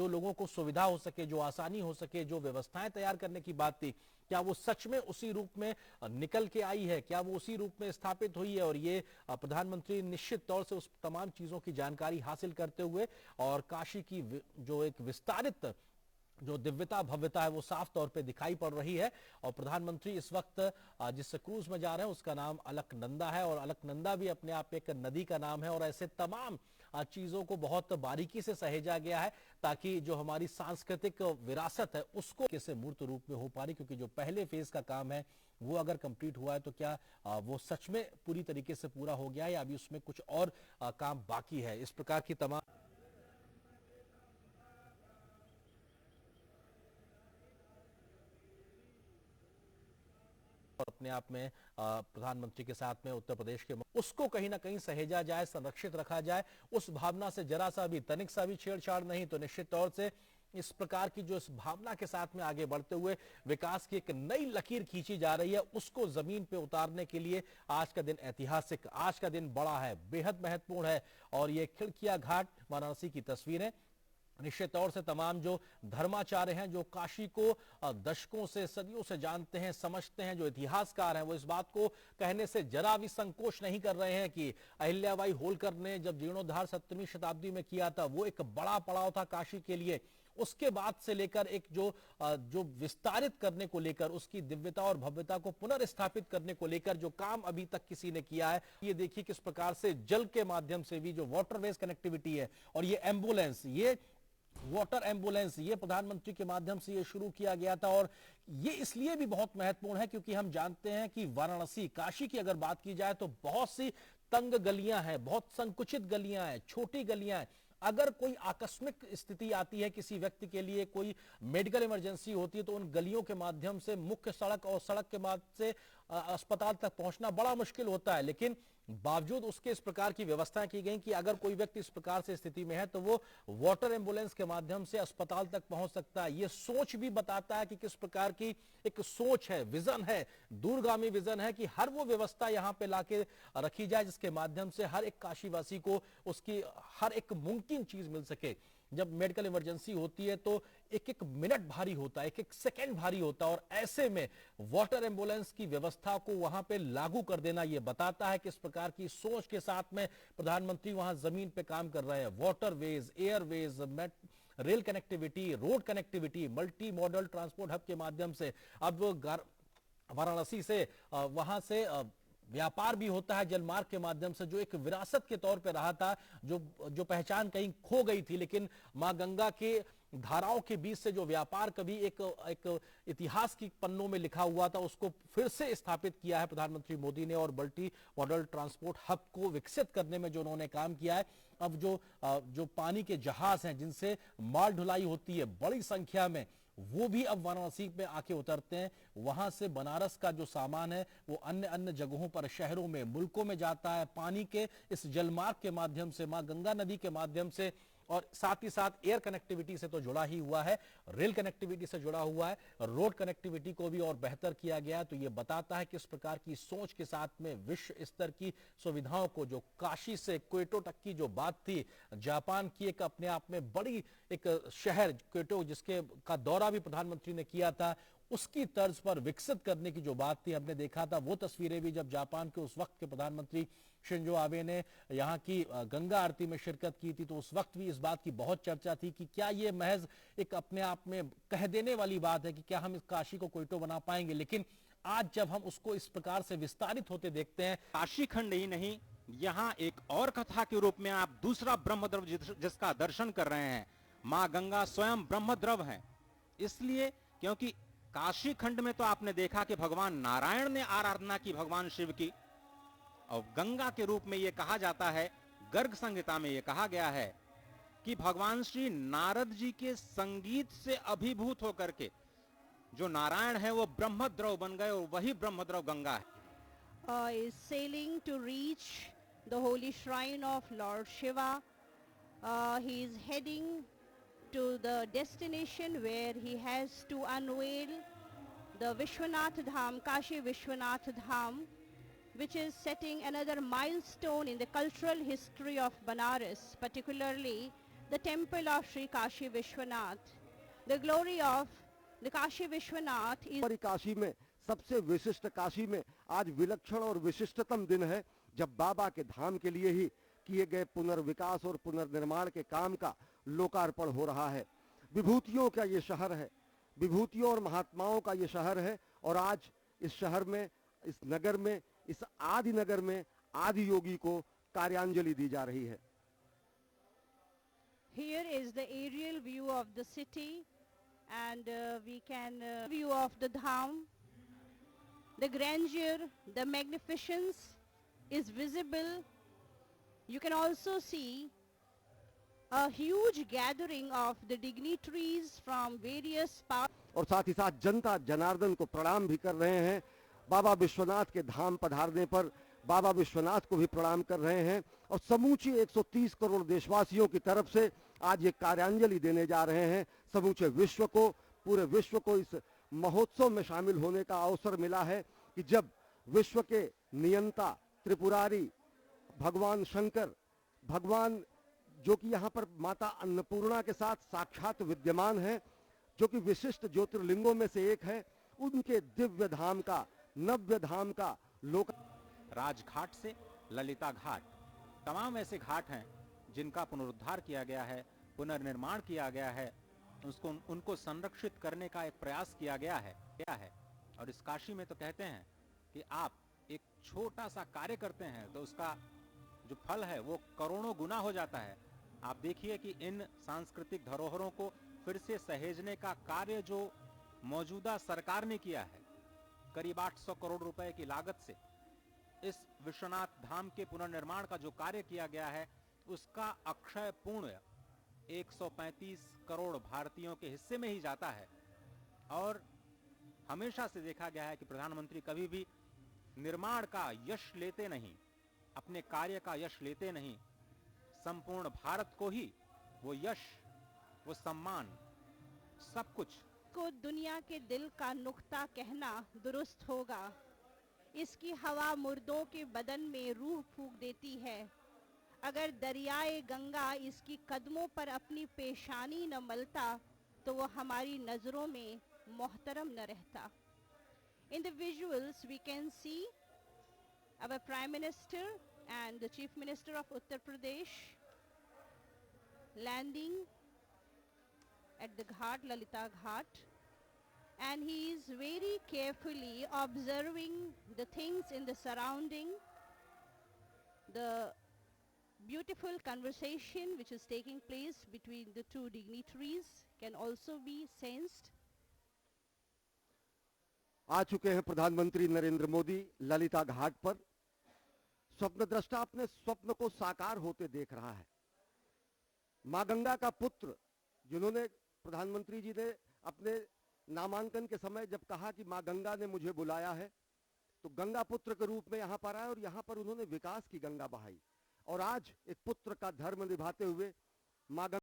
जो लोगों को सुविधा हो सके, जो आसानी हो सके, जो व्यवस्थाएं तैयार करने की बात थी, क्या वो सच में उसी रूप में निकल के आई है? क्या वो उसी रूप में स्थापित हुई है? और ये प्रधानमंत्री निश्चित तौर से उस तमाम चीजों की जानकारी हासिल करते हुए और काशी की जो एक विस्तारित जो दिव्यता भव्यता है वो साफ तौर पे दिखाई पड़ रही है। और प्रधानमंत्री इस वक्त जिस क्रूज में जा रहे हैं उसका नाम अलकनंदा है, और अलकनंदा भी अपने आप एक नदी का नाम है। और ऐसे तमाम चीजों को बहुत बारीकी से सहेजा गया है ताकि जो हमारी सांस्कृतिक विरासत है उसको कैसे मूर्त रूप में हो पा रही, क्योंकि जो पहले फेज का काम है वो अगर कंप्लीट हुआ है तो क्या वो सच में पूरी तरीके से पूरा हो गया है या अभी उसमें कुछ और काम बाकी है? इस प्रकार की तमाम और अपने आप में प्रधानमंत्री के साथ में उत्तर प्रदेश के उसको कहीं ना कहीं सहेजा जाए, संरक्षित रखा जाए, उस भावना से जरा सा भी तनिक सा भी छेड़छाड़ नहीं, तो निश्चित तौर से इस प्रकार की जो इस भावना के साथ में आगे बढ़ते हुए विकास की एक नई लकीर खींची जा रही है, उसको जमीन पे उतारने के लिए आज का दिन ऐतिहासिक, आज का दिन बड़ा है, बेहद महत्वपूर्ण है। और ये खिड़किया घाट वाराणसी की तस्वीरें निश्चित तौर से तमाम जो धर्माचार्य हैं, जो काशी को दशकों से सदियों से जानते हैं, समझते हैं, जो इतिहासकार हैं, वो इस बात को कहने से जरा भी संकोच नहीं कर रहे हैं कि अहिल्याबाई होलकर ने जब जीर्णोद्धार 7वीं शताब्दी में किया था वो एक बड़ा पड़ाव था काशी के लिए। उसके बाद से लेकर एक जो विस्तारित करने को लेकर, उसकी दिव्यता और भव्यता को पुनर्स्थापित करने को लेकर जो काम अभी तक किसी ने किया है, ये देखिए किस प्रकार से जल के माध्यम से भी जो वाटरवेज कनेक्टिविटी है और ये एम्बुलेंस, ये वाटर एम्बुलेंस, ये प्रधानमंत्री के माध्यम से ये शुरू किया गया था। और ये इसलिए भी बहुत महत्वपूर्ण है क्योंकि हम जानते हैं कि वाराणसी, काशी की अगर बात की जाए तो बहुत सी तंग गलियां हैं, बहुत संकुचित गलियां हैं, छोटी गलियां हैं। अगर कोई आकस्मिक स्थिति आती है किसी व्यक्ति के लिए, कोई मेडिकल इमरजेंसी होती है, तो उन गलियों के माध्यम से मुख्य सड़क और सड़क के माध्यम से अस्पताल तक पहुंचना बड़ा मुश्किल होता है। लेकिन बावजूद उसके इस प्रकार की व्यवस्था की गई कि अगर कोई व्यक्ति इस प्रकार से स्थिति में है तो वो वाटर एम्बुलेंस के माध्यम से अस्पताल तक पहुंच सकता है। ये सोच भी बताता है कि किस प्रकार की एक सोच है, विजन है, दूरगामी विजन है कि हर वो व्यवस्था यहां पे लाके रखी जाए जिसके माध्यम से हर एक काशीवासी को उसकी हर एक मुमकिन चीज मिल सके। जब मेडिकल इमरजेंसी होती है तो एक एक मिनट भारी होता है, एक एक सेकंड भारी होता है, और ऐसे में वाटर एम्बुलेंस की व्यवस्था को वहां पे लागू कर देना ये बताता है किस प्रकार की सोच के साथ में प्रधानमंत्री वहां जमीन पे काम कर रहे हैं। Waterways, Airways, rail connectivity, road connectivity, multi modal transport hub के माध्यम से अब वाराणसी से वहां से व्यापार भी होता है जलमार्ग के माध्यम से, जो एक विरासत के तौर पे रहा था, जो पहचान कहीं खो गई थी। लेकिन मां गंगा के धाराओं के बीच से जो व्यापार कभी एक इतिहास की पन्नों में लिखा हुआ था, उसको फिर से स्थापित किया है प्रधानमंत्री मोदी ने। और मल्टी मॉडल ट्रांसपोर्ट हब को विकसित करने में जो उन्होंने काम किया है, अब जो पानी के जहाज हैं जिनसे माल ढुलाई होती है बड़ी संख्या में, वो भी अब वाराणसी में आके उतरते हैं। वहां से बनारस का जो सामान है वो अन्य अन्य जगहों पर, शहरों में, मुल्कों में जाता है पानी के इस जलमार्ग के माध्यम से, मां गंगा नदी के माध्यम से। और साथ ही साथ एयर कनेक्टिविटी से तो जुड़ा ही हुआ है, रेल कनेक्टिविटी से जुड़ा हुआ है, रोड कनेक्टिविटी को भी और बेहतर किया गया है। तो ये बताता है किस प्रकार की सोच के साथ में विश्व स्तर की सुविधाओं को, जो काशी से क्वेटो तक की जो बात थी, जापान की एक अपने आप में बड़ी एक शहर क्वेटो जिसके का दौरा भी प्रधानमंत्री ने किया था, उसकी तर्ज पर विकसित करने की जो बात थी, हमने देखा था वो तस्वीरें भी जब जापान के उस वक्त के प्रधानमंत्री शिंजो आबे ने यहाँ की गंगा आरती में शिरकत की थी, तो उस वक्त भी इस बात की बहुत चर्चा थी कि क्या ये महज एक अपने आप में कह देने वाली बात है कि क्या हम इस काशी को क्वेटो बना पाएंगे। लेकिन आज जब हम उसको इस प्रकार से विस्तारित होते देखते हैं, काशी खंड ही नहीं, यहाँ एक और कथा के रूप में आप दूसरा ब्रह्मद्रव जिसका दर्शन कर रहे हैं, माँ गंगा स्वयं ब्रह्मद्रव है। इसलिए क्योंकि काशी खंड में तो आपने देखा कि भगवान नारायण ने आराधना की भगवान शिव की, और गंगा के रूप में यह कहा जाता है, गर्ग संहिता में यह कहा गया है कि भगवान श्री नारद जी के संगीत से अभिभूत होकर के जो नारायण है वो ब्रह्मद्रव बन गए, और वही ब्रह्मद्रव गंगा है। Is sailing to reach the holy shrine of Lord Shiva. He is heading to the destination where he has to unveil the Vishwanath Dham, Kashi Vishwanath Dham, which is setting another milestone in the cultural history of Banaras, particularly the temple of Sri Kashi Vishwanath. The glory of the Kashi Vishwanath is हमारी काशी में सबसे विशिष्ट काशी में आज विलक्षण और विशिष्टतम दिन है जब बाबा के धाम के लिए ही किए गए पुनर्विकास और पुनर्निर्माण के काम का लोकार्पण हो रहा है। विभूतियों का ये शहर है, विभूतियों और महात्माओं का ये शहर है और आज इस शहर में, इस नगर में, इस आदि नगर में आदि योगी को कार्यांजलि दी जा रही है। Here is the aerial view of the city, and we can view of the dham. The grandeur, the magnificence is visible. You can also see a huge gathering of the dignitaries from various parts. और साथ ही साथ जनता जनार्दन को प्रणाम भी कर रहे हैं। बाबा विश्वनाथ के धाम पधारने पर बाबा विश्वनाथ को भी प्रणाम कर रहे हैं और समूची 130 करोड़ देशवासियों की तरफ से आज ये कार्यांजलि देने जा रहे हैं। समूचे विश्व को, पूरे विश्व को इस महोत्सव में शामिल होने का अवसर मिला है कि जब विश्व के नियंता त्रिपुरारी भगवान शंकर, भगवान जो कि यहाँ पर माता अन्नपूर्णा के साथ साक्षात विद्यमान है, जो कि विशिष्ट ज्योतिर्लिंगों में से एक है, उनके दिव्य धाम का, नव्य धाम का लोक राजघाट से ललिता घाट, तमाम ऐसे घाट हैं जिनका पुनरुद्धार किया गया है, पुनर्निर्माण किया गया है, उनको संरक्षित करने का एक प्रयास किया गया है। और इस काशी में तो कहते हैं कि आप एक छोटा सा कार्य करते हैं तो उसका जो फल है वो करोड़ों गुना हो जाता है। आप देखिए कि इन सांस्कृतिक धरोहरों को फिर से सहेजने का कार्य जो मौजूदा सरकार ने किया है, करीब 800 करोड़ रुपए की लागत से इस विश्वनाथ धाम के पुनर्निर्माण का जो कार्य किया गया है, उसका अक्षय पुण्य 135 करोड़ भारतीयों के हिस्से में ही जाता है। और हमेशा से देखा गया है कि प्रधानमंत्री कभी भी निर्माण का यश लेते नहीं, अपने कार्य का यश लेते नहीं, संपूर्ण भारत को ही वो यश, वो सम्मान, सब कुछ को दुनिया के दिल का नुक्ता कहना दुरुस्त होगा। इसकी हवा मुर्दों के बदन में रूह फूंक देती है। अगर दरियाए गंगा इसकी कदमों पर अपनी पेशानी न मलता तो वो हमारी नजरों में मोहतरम न रहता। In the visuals we can see our Prime Minister and the Chief Minister of Uttar Pradesh landing at the Ghat, Lalita Ghat, and he is very carefully observing the things in the surrounding. The beautiful conversation which is taking place between the two dignitaries can also be sensed. आ चुके हैं प्रधानमंत्री नरेंद्र मोदी ललिता घाट पर। स्वप्नद्रष्टा अपने स्वप्न को साकार होते देख रहा है। मां गंगा का पुत्र, जिन्होंने प्रधानमंत्री जी ने अपने नामांकन के समय जब कहा कि मां गंगा ने मुझे बुलाया है, तो गंगा पुत्र के रूप में यहां पर आए और यहां पर उन्होंने विकास की गंगा बहाई। और आज एक पुत्र का धर्म निभाते हुए मां